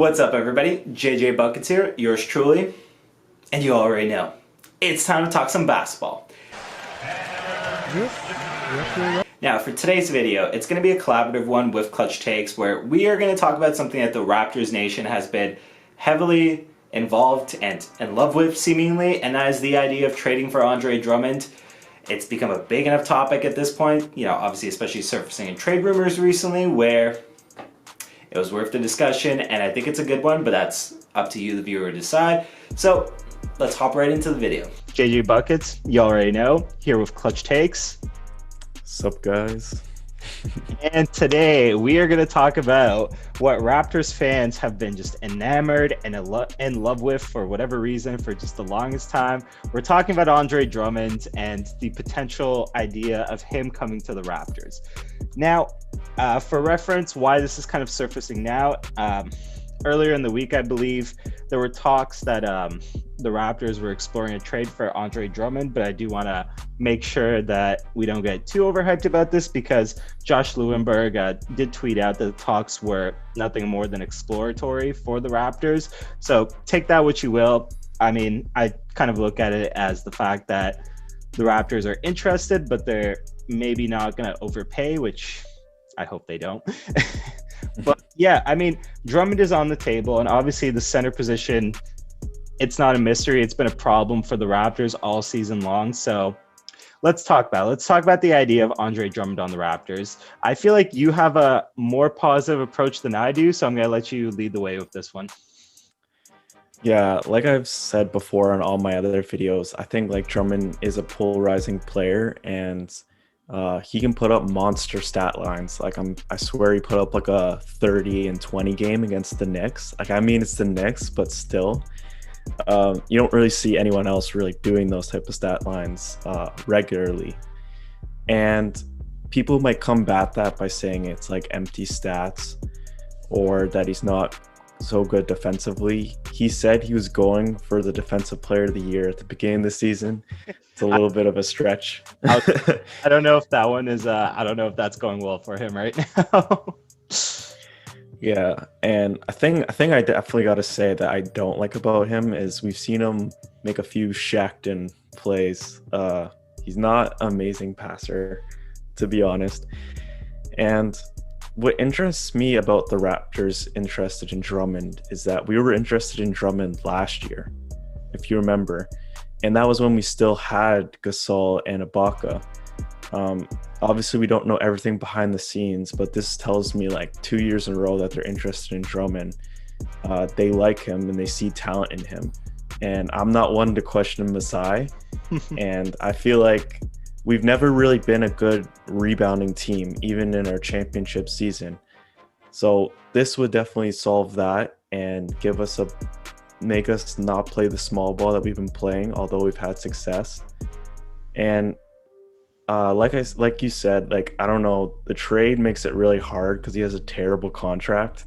What's up, everybody? JJ Buckets here, yours truly, and you already know. It's time to talk some basketball. Now, for today's video, it's going to be a collaborative one with Clutch Takes, where we are going to talk about something that the Raptors Nation has been heavily involved and in love with, seemingly, and that is the idea of trading for Andre Drummond. It's become a big enough topic at this point, obviously, especially surfacing in trade rumors recently, where it was worth the discussion, and I think it's a good one, but that's up to you, the viewer, to decide. So let's hop right into the video. JJ Buckets, you already know, here with Clutch Takes. Sup, guys? And today we are going to talk about what Raptors fans have been just enamored and in love with for whatever reason for just the longest time. We're talking about Andre Drummond and the potential idea of him coming to the Raptors. Now, for reference, why this is kind of surfacing now, earlier in the week, I believe, there were talks that the Raptors were exploring a trade for Andre Drummond, but I do want to make sure that we don't get too overhyped about this because Josh Lewenberg did tweet out that the talks were nothing more than exploratory for the Raptors. So take that what you will. I mean, I kind of look at it as the fact that the Raptors are interested, but they're maybe not going to overpay, which I hope they don't. But yeah, I mean, Drummond is on the table, and obviously the center position, it's not a mystery. It's been a problem for the Raptors all season long. So let's talk about the idea of Andre Drummond on the Raptors. I feel like you have a more positive approach than I do, so I'm going to let you lead the way with this one. Yeah, like I've said before on all my other videos, I think like Drummond is a polarizing player, and he can put up monster stat lines. Like I swear he put up like a 30 and 20 game against the Knicks. Like, I mean, it's the Knicks, but still, you don't really see anyone else really doing those type of stat lines regularly. And people might combat that by saying it's like empty stats or that he's not so good defensively. He said he was going for the defensive player of the year at the beginning of the season. It's a little bit of a stretch. I don't know if that one is I don't know if that's going well for him right now. Yeah, and I think I definitely got to say that I don't like about him is we've seen him make a few Shackton plays. He's not an amazing passer, to be honest. And what interests me about the Raptors interested in Drummond is that we were interested in Drummond last year, if you remember. And that was when we still had Gasol and Ibaka. Obviously, we don't know everything behind the scenes, but this tells me like 2 years in a row that they're interested in Drummond. They like him and they see talent in him. And I'm not one to question Masai. And I feel like we've never really been a good rebounding team, even in our championship season. So this would definitely solve that and make us not play the small ball that we've been playing, although we've had success. And like you said, like, I don't know, the trade makes it really hard because he has a terrible contract.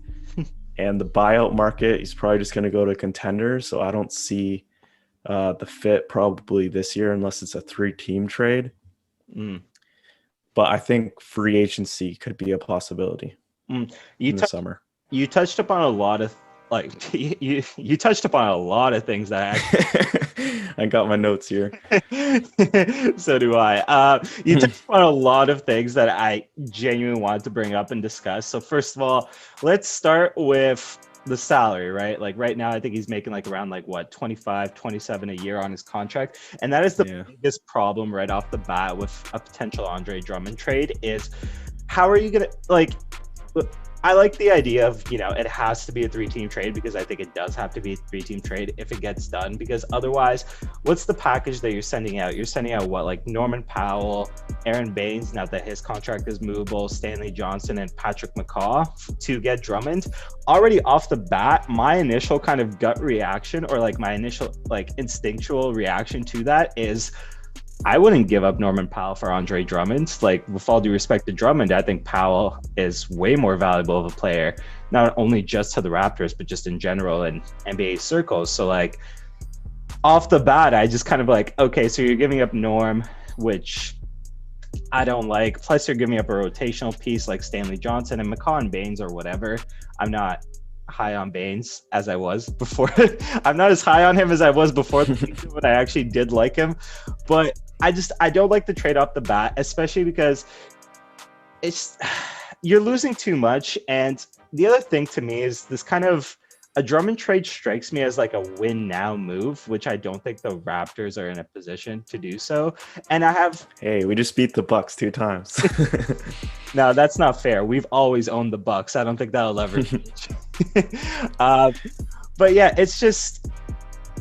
And the buyout market, he's probably just going to go to contenders. So I don't see the fit probably this year unless it's a 3-team trade. But I think free agency could be a possibility in the summer. You touched upon a lot of you touched upon a lot of things that I got my notes here. So do I. You touched upon a lot of things that I genuinely wanted to bring up and discuss. So first of all, let's start with the salary, right? Like right now, I think he's making like around like what, 25, 27 a year on his contract. And that is the biggest problem right off the bat with a potential Andre Drummond trade is how are you going to I like the idea of, it has to be a 3-team trade because I think it does have to be a 3-team trade if it gets done, because otherwise, what's the package that you're sending out? You're sending out what, like Norman Powell, Aaron Baines, now that his contract is movable, Stanley Johnson, and Patrick McCaw to get Drummond. Already off the bat, my initial kind of gut reaction or like my initial like instinctual reaction to that is I wouldn't give up Norman Powell for Andre Drummond. Like, with all due respect to Drummond, I think Powell is way more valuable of a player, not only just to the Raptors, but just in general in NBA circles. So, like, off the bat, I just kind of like, okay, so you're giving up Norm, which I don't like. Plus, you're giving up a rotational piece like Stanley Johnson and McCaw and Baines or whatever. I'm not high on Baines as I was before. I'm not as high on him as I was before the season when I actually did like him. But I don't like the trade off the bat, especially because it's you're losing too much. And the other thing to me is this kind of a Drummond trade strikes me as like a win now move, which I don't think the Raptors are in a position to do so. And I have Hey, we just beat the Bucks 2 times. no, that's not fair. We've always owned the Bucks. I don't think that'll ever change. uh, but yeah, it's just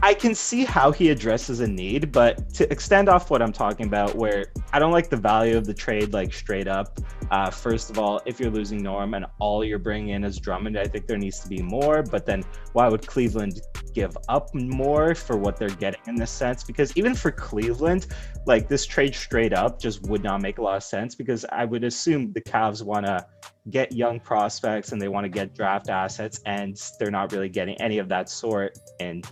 I can see how he addresses a need, but to extend off what I'm talking about, where I don't like the value of the trade, like straight up. First of all, if you're losing Norm and all you're bringing in is Drummond, I think there needs to be more. But then why would Cleveland give up more for what they're getting in this sense? Because even for Cleveland, like this trade straight up just would not make a lot of sense, because I would assume the Cavs want to get young prospects and they want to get draft assets, and they're not really getting any of that sort. And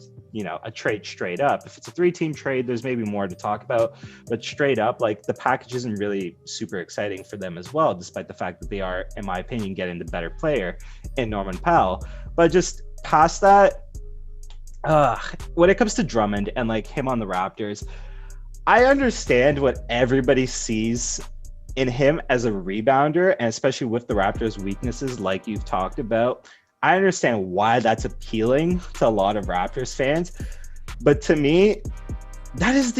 a trade straight up, if it's a 3-team trade, there's maybe more to talk about, but straight up, like, the package isn't really super exciting for them as well, despite the fact that they are, in my opinion, getting the better player in Norman Powell. But just past that, when it comes to Drummond and like him on the Raptors, I understand what everybody sees in him as a rebounder, and especially with the Raptors' weaknesses like you've talked about. I understand why that's appealing to a lot of Raptors fans, but to me, that is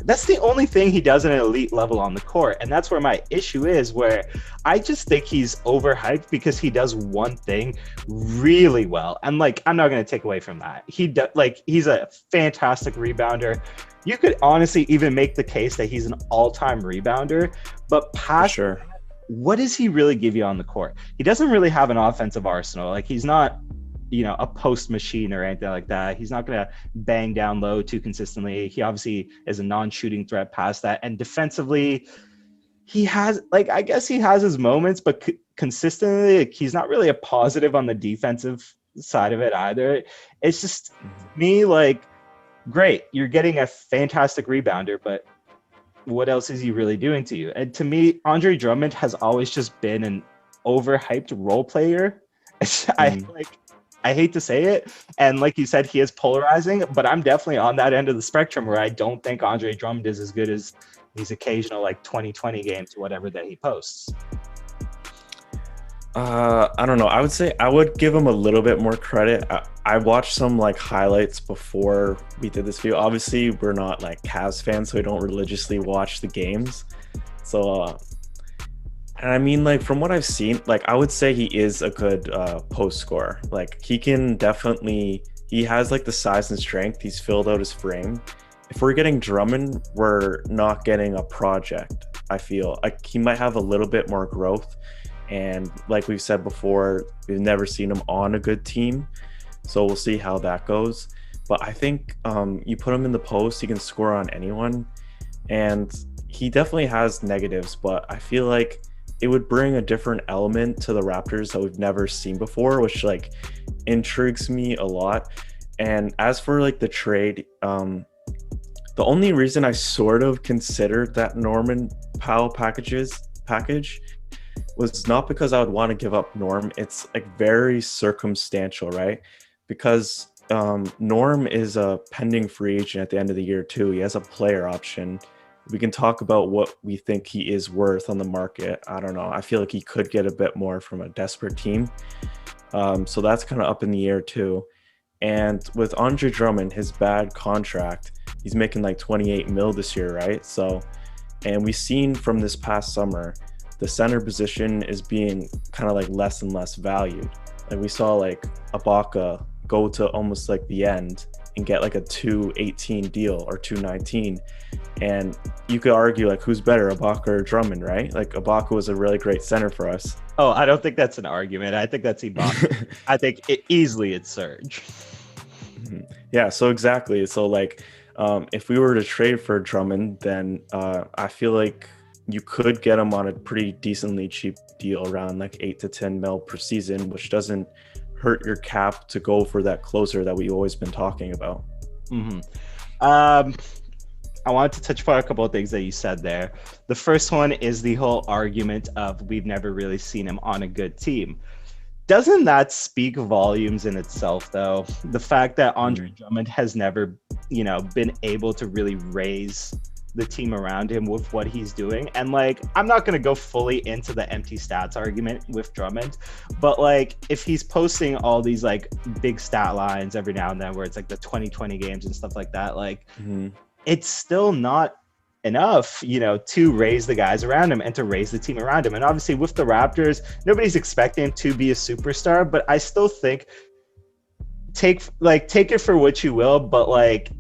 that's the only thing he does at an elite level on the court. And that's where my issue is, where I just think he's overhyped because he does one thing really well. And like, I'm not going to take away from that. He's a fantastic rebounder. You could honestly even make the case that he's an all-time rebounder, but past sure. What does he really give you on the court? He doesn't really have an offensive arsenal. Like, he's not, a post machine or anything like that. He's not going to bang down low too consistently. He obviously is a non-shooting threat past that. And defensively, he has, like, I guess he has his moments, but consistently, like, he's not really a positive on the defensive side of it either. It's just me, like, great, you're getting a fantastic rebounder, but what else is he really doing to you? And to me, Andre Drummond has always just been an overhyped role player. I hate to say it, and like you said, he is polarizing, but I'm definitely on that end of the spectrum where I don't think Andre Drummond is as good as these occasional like 2020 games or whatever that he posts. I don't know. I would say I would give him a little bit more credit. I watched some like highlights before we did this video. Obviously, we're not like Cavs fans, so we don't religiously watch the games. So, and I mean, like, from what I've seen, like, I would say he is a good post scorer. Like, he has like the size and strength. He's filled out his frame. If we're getting Drummond, we're not getting a project. I feel like he might have a little bit more growth. And like we've said before, we've never seen him on a good team. So we'll see how that goes. But I think you put him in the post, he can score on anyone. And he definitely has negatives, but I feel like it would bring a different element to the Raptors that we've never seen before, which like intrigues me a lot. And as for like the trade, the only reason I sort of considered that Norman Powell package was not because I would want to give up Norm. It's like very circumstantial, right? Because Norm is a pending free agent at the end of the year too. He has a player option. We can talk about what we think he is worth on the market. I don't know. I feel like he could get a bit more from a desperate team. So that's kind of up in the air too. And with Andre Drummond, his bad contract, he's making like 28 mil this year, right? So, and we've seen from this past summer, the center position is being kind of like less and less valued. Like we saw like Ibaka go to almost like the end and get like a 218 deal or 219. And you could argue like who's better, Ibaka or Drummond, right? Like Ibaka was a really great center for us. Oh, I don't think that's an argument. I think that's Ibaka. I think easily it's Serge. Yeah, so exactly. So like if we were to trade for Drummond, then I feel like you could get him on a pretty decently cheap deal around like 8 to 10 mil per season, which doesn't hurt your cap to go for that closer that we've always been talking about. I wanted to touch upon a couple of things that you said there. The first one is the whole argument of we've never really seen him on a good team. Doesn't that speak volumes in itself, though? The fact that Andre Mm. Drummond has never, been able to really raise the team around him with what he's doing. And like, I'm not going to go fully into the empty stats argument with Drummond, but like, if he's posting all these like big stat lines every now and then where it's like the 2020 games and stuff like that, like, Mhm. it's still not enough, to raise the guys around him and to raise the team around him. And obviously with the Raptors, nobody's expecting him to be a superstar, but I still think take it for what you will, but like,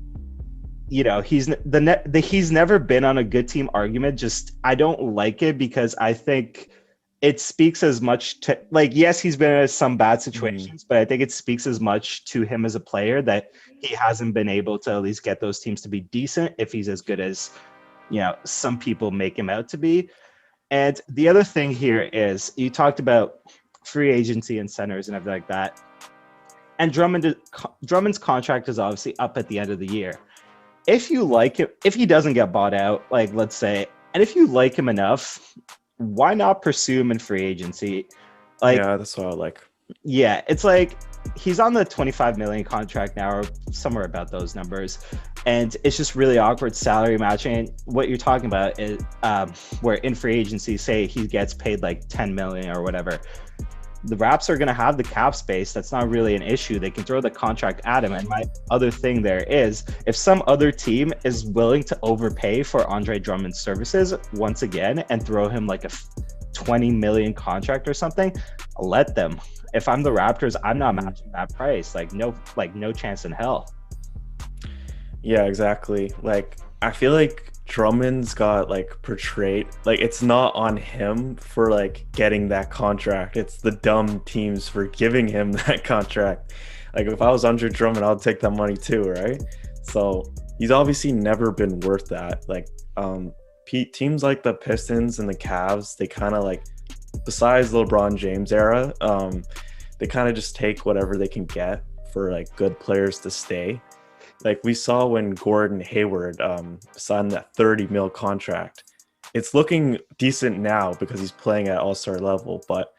he's never been on a good team argument. Just I don't like it because I think it speaks as much to, like, yes, he's been in some bad situations, but I think it speaks as much to him as a player that he hasn't been able to at least get those teams to be decent if he's as good as some people make him out to be. And the other thing here is you talked about free agency and centers and everything like that. And Drummond's contract is obviously up at the end of the year. If you like him, if he doesn't get bought out, like let's say, and if you like him enough, why not pursue him in free agency? Like, Yeah, that's what I like. yeah, it's like he's on the 25 million contract now, or somewhere about those numbers, and it's just really awkward salary matching. What you're talking about is where in free agency, say he gets paid like 10 million or whatever. The Raps are going to have the cap space. That's not really an issue. They can throw the contract at him. And my other thing there is, if some other team is willing to overpay for Andre Drummond's services once again and throw him like a 20 million contract or something, let them. If I'm the Raptors, I'm not matching that price. No chance in hell. Yeah, exactly. Like, I feel like Drummond's got like portrayed, like it's not on him for like getting that contract. It's the dumb teams for giving him that contract. Like, if I was Andre Drummond, I'd take that money too, right? So he's obviously never been worth that. Like, teams like the Pistons and the Cavs, they kind of like, besides the LeBron James era, they kind of just take whatever they can get for like good players to stay. Like we saw when Gordon Hayward signed that 30 mil contract. It's looking decent now because he's playing at all-star level, but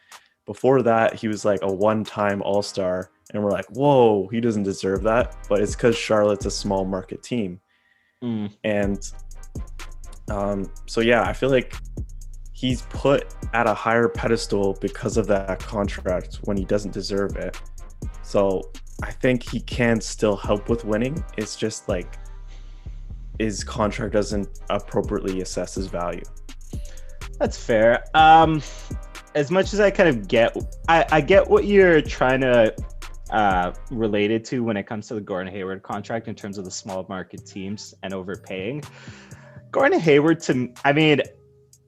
before that he was like a one-time all-star and we're like, whoa, he doesn't deserve that. But it's because Charlotte's a small market team. And so yeah, I feel like he's put at a higher pedestal because of that contract when he doesn't deserve it. So I think he can still help with winning. It's just like his contract doesn't appropriately assess his value. That's fair. As much as I kind of get, I get what you're trying to relate it to when it comes to the Gordon Hayward contract in terms of the small market teams and overpaying. Gordon Hayward,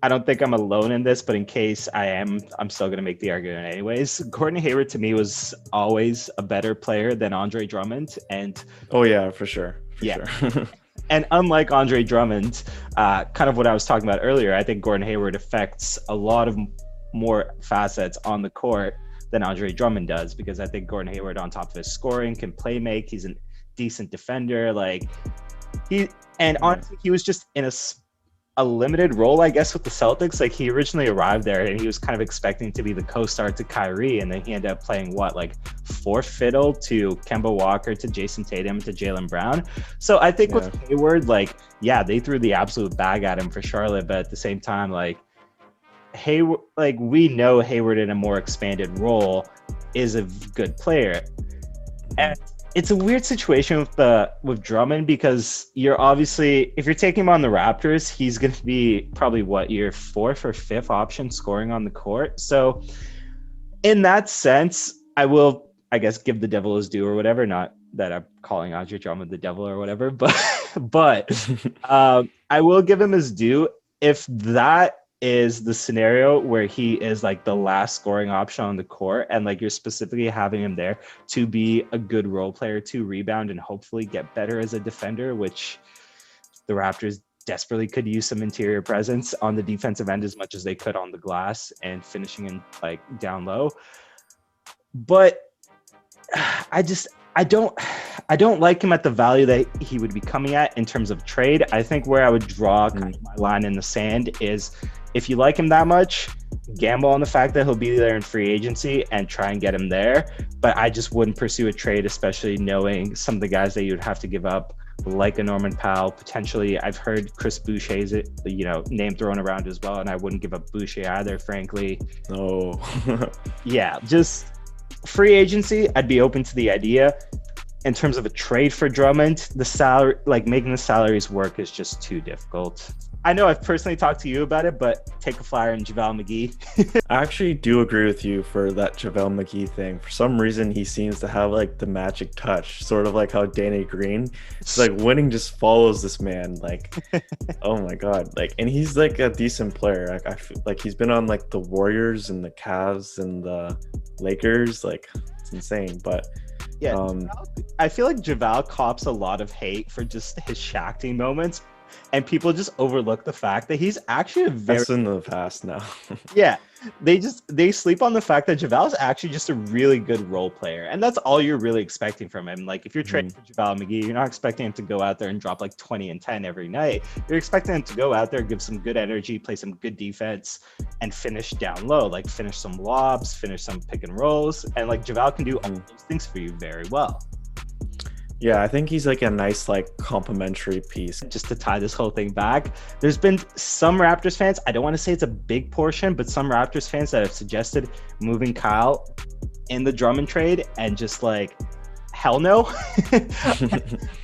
I don't think I'm alone in this, but in case I am, I'm still going to make the argument anyways. Gordon Hayward to me was always a better player than Andre Drummond. And oh yeah, for sure. And unlike Andre Drummond, kind of what I was talking about earlier, I think Gordon Hayward affects a lot of more facets on the court than Andre Drummond does, because I think Gordon Hayward, on top of his scoring, can play make. He's a decent defender. Honestly, he was just in a limited role, I guess, with the Celtics. Like, he originally arrived there and he was kind of expecting to be the co-star to Kyrie, and then he ended up playing fourth fiddle to Kemba Walker, to Jason Tatum, to Jaylen Brown. So I think with Hayward, they threw the absolute bag at him for Charlotte, but at the same time, Hayward, we know Hayward in a more expanded role is a good player. And it's a weird situation with Drummond, because you're obviously, if you're taking him on the Raptors, he's going to be probably your fourth or fifth option scoring on the court. So in that sense, I will, I guess, give the devil his due or whatever. Not that I'm calling Andre Drummond the devil or whatever, but I will give him his due. If that is the scenario where he is the last scoring option on the court, and you're specifically having him there to be a good role player, to rebound and hopefully get better as a defender, which the Raptors desperately could use some interior presence on the defensive end as much as they could on the glass and finishing in down low. But I don't like him at the value that he would be coming at in terms of trade. I think where I would draw kind of my line in the sand is, if you like him that much, gamble on the fact that he'll be there in free agency and try and get him there. But I just wouldn't pursue a trade, especially knowing some of the guys that you'd have to give up, like a Norman Powell. Potentially, I've heard Chris Boucher's name thrown around as well, and I wouldn't give up Boucher either, frankly. No. Yeah, just free agency, I'd be open to the idea. In terms of a trade for Drummond, the salary, like making the salaries work, is just too difficult. I know I've personally talked to you about it, but take a flyer on JaVale McGee. I actually do agree with you for that JaVale McGee thing. For some reason, he seems to have like the magic touch, sort of like how Danny Green. It's like winning just follows this man. Like, oh my God. Like, and he's like a decent player. Like, I feel like he's been on like the Warriors and the Cavs and the Lakers. Like, it's insane. But yeah, I feel like JaVale cops a lot of hate for just his Shaq moments. And people just overlook the fact that he's actually that's in the past now. Yeah, they sleep on the fact that JaVale is actually just a really good role player, and that's all you're really expecting from him. Like, if you're trading for JaVale McGee, you're not expecting him to go out there and drop like 20 and 10 every night. You're expecting him to go out there, give some good energy, play some good defense, and finish down low, like finish some lobs, finish some pick and rolls, and like JaVale can do all those things for you very well. Yeah, I think he's like a nice, like, complementary piece. Just to tie this whole thing back, there's been some Raptors fans, I don't want to say it's a big portion, but some Raptors fans that have suggested moving Kyle in the Drummond trade, and just like, hell no.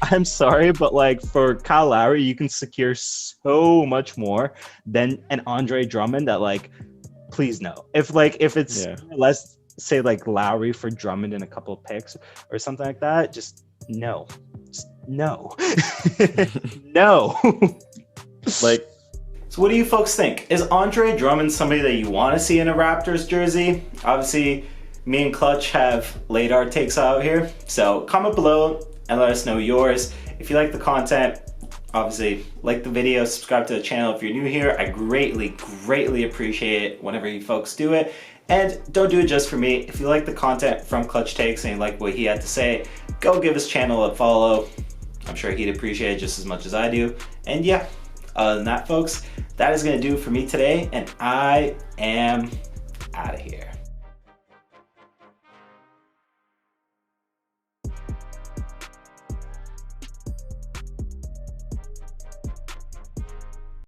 I'm sorry, but like for Kyle Lowry, you can secure so much more than an Andre Drummond that like, please no. If it's let's say like Lowry for Drummond and a couple of picks or something like that, just no. No. No. Like, so what do you folks think? Is Andre Drummond somebody that you want to see in a Raptors jersey? Obviously, me and Clutch have laid our takes out here. So comment below and let us know yours. If you like the content, obviously like the video, subscribe to the channel if you're new here. I greatly appreciate it whenever you folks do it. And don't do it just for me. If you like the content from Clutch Takes and you like what he had to say, go give his channel a follow. I'm sure he'd appreciate it just as much as I do. And yeah, other than that, folks, that is going to do it for me today. And I am out of here.